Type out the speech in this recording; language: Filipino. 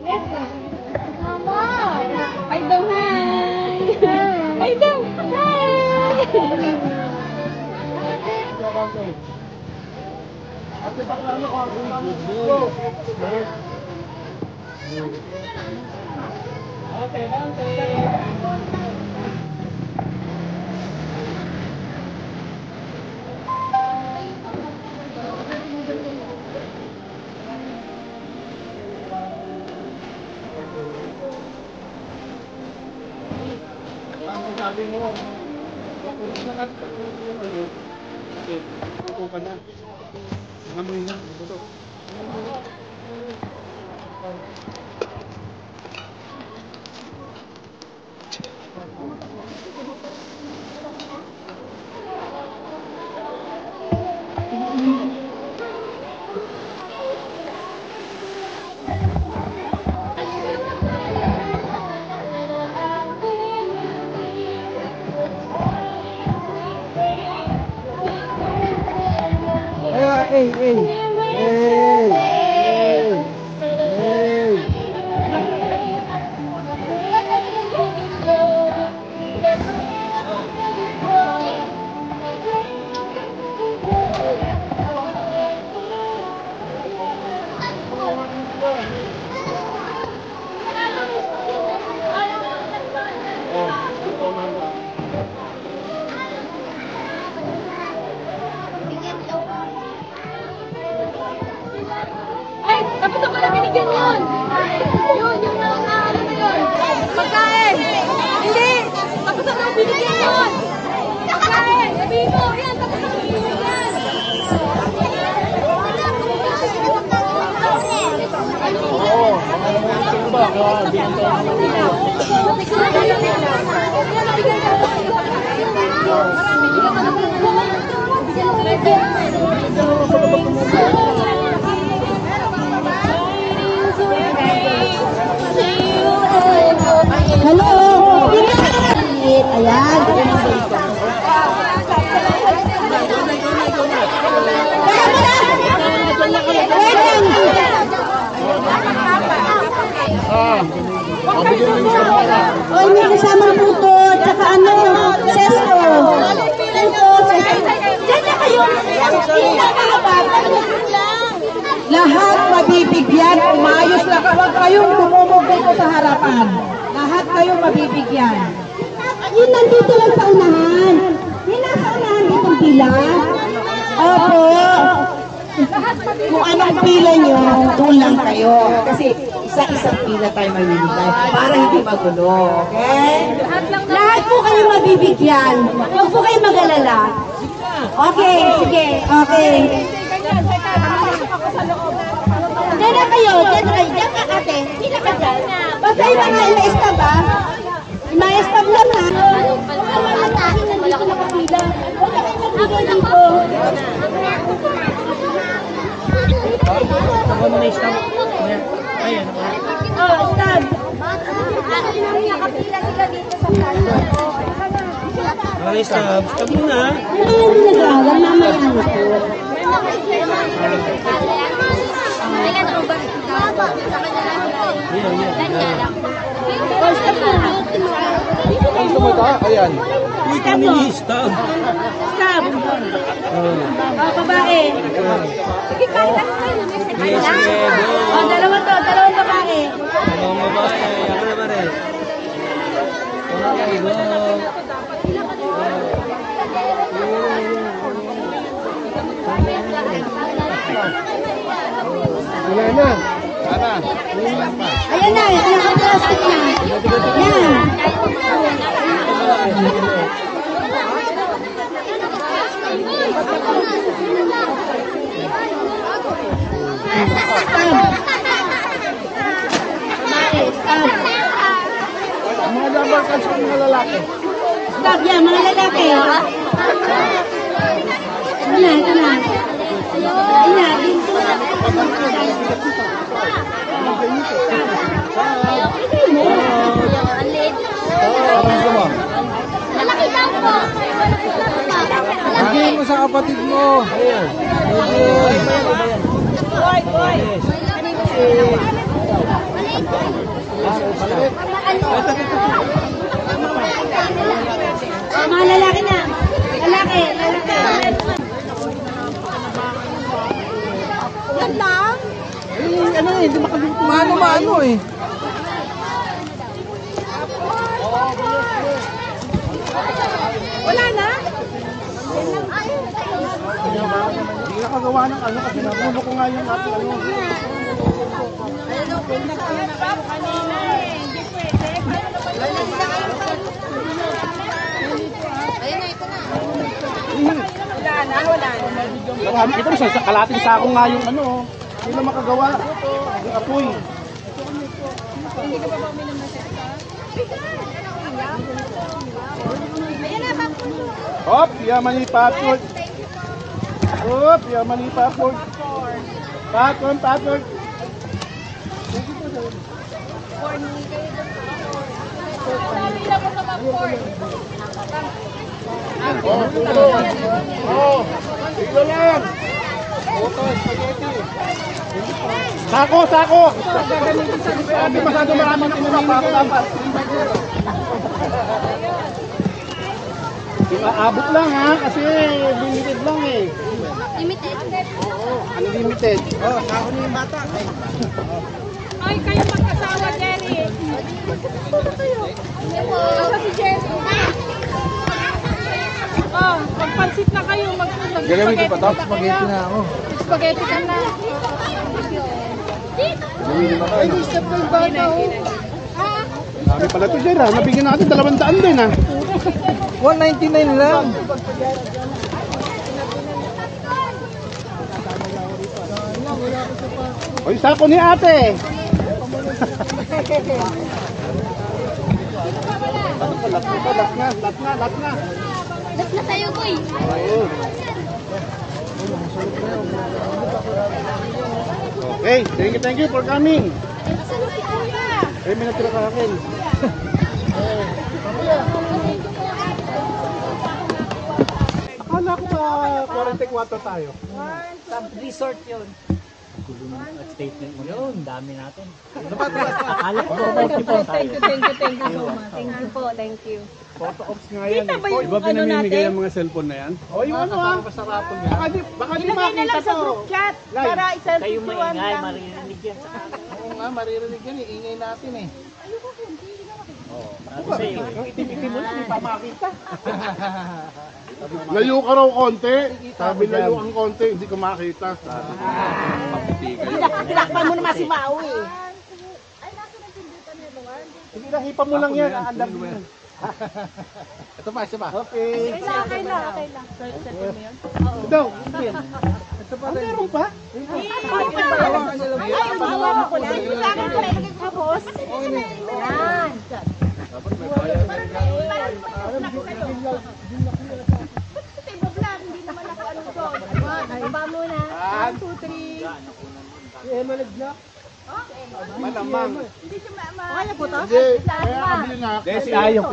Ay daw, hi! Ay daw, hi! Okay, sabi mo, patuloy na ka. Okay, ako ka na. Nangamoy na, buto. Hey, hey, hey, hey, tapos ako lang binigyan yun. Yung ano na yun. Pagkain. Hindi. Tapos ako lang binigyan yun. Pagkain. Sabihin mo. Yan. Tapos ako binigyan yan. Oo. Hello! Ayan. Oy, may kasamang puto, tsaka ano, sesto. Diyan na kayo. Lahat mabibigyan, umayos lang. Huwag kayong tumumog dito sa harapan. Lahat kayo mabibigyan. Yun nandito lang sa unahan. Yun nasa unahan itong pila. Opo. Kung anong pila nyo, doon lang kayo. Kasi isa-isang pila tayo mamimigay para hindi magulo. Okay? Lahat po kayo mabibigyan. Huwag po kayo mag-alala. Okay, sige. Okay. Diyan na kayo. Diyan na kayo. Diyan ka ate. Pila ka dyan. Basta yung mga ina-stab ha. Ma-stab lang ha. Wala tayo nandito nakapila. Wala kayo nandito dito. Ako mo na-stab. Ayan. Oh, stab. Nakapila sila dito sa kanya. Okay, stab. Stab mo na. Hindi nag-aaral. Mamaya na po. Ay, sumata. Ayan. Uy, kami stab. Stab. Babae. Sige, kahit ano kayo. Dalawa to, dalawang babae. Dalawang babae. Ako naman eh. Okay, go. Wala na. Ayan na, naka-plastic na. Yan. Mga dabang kasi mga lalaki. Stop yan, mga lalaki. Ito na. Malaki daw po. Sabihin mo sa kapatid mo. Ayan. Ayan. Mga lalaki na. Lalaki. Yan lang. Ano eh, hindi makaluto. Mano eh. Wala na? Hindi nakagawa ng ano kasi napuno ko nga yung ating ano. Marami ito sa kalating sako nga yung ano. Hindi na makagawa. Yung apoy. Hop, yaman ni passport. Hop, yaman ni passport. Passport. Oh, ito lang. Sako. Hindi masyado maraming dapat. Aabot lang ha, kasi limited lang eh. Limited. Oo, unlimited. Oh, sako niyo yung bata. Ay, kayo magkasawa, Jerry. Asa si Jerry? Oh, magpansit na kayo. Gagamitin pa to? Spaghetti na ako. Spaghetti ka na. Ay, step ko yung bata oh. Sabi pala to sir ha, nabigyan natin 200 din ha. 199 lang. Oy, sako ni ate. Last na. Last na tayo, boy. Ayun. Okay, thank you for coming. Eh, may natira ka akin. Akala ko ba 44 tayo? Resort yun. Statement mo yun, dami natin. Thank you. Photo ops nga yan. Kita ba yung Iba ano pinamimigay natin? ang mga cellphone na yan? O, yung ano ah. Baka di Ilagay na makita lang sa to. group chat Live. para Kayo i-selfie maingay, lang. maririnig yan. Oo nga, maririnig yan eh. Ingay natin eh. Kasi Yung itim-itim mo hindi pa makita. Layo ka raw konti. Sabi layo ang konti, hindi ko makita. Tinakpan mo naman si Mau eh. Hindi lang, hipa mo lang yan. Aandam mo yan. Ito pa, isa pa. Okay. Okay lang. Ito. Ito pa rin. Meron pa? Ay, mawawa ko lang. Sa akin ko lang tapos. Yan. Hindi naman ako ano doon. Baba muna. 1, 2, 3. Malamang. Hindi siya ma... Hindi. Kaya kabili na. si Ayok.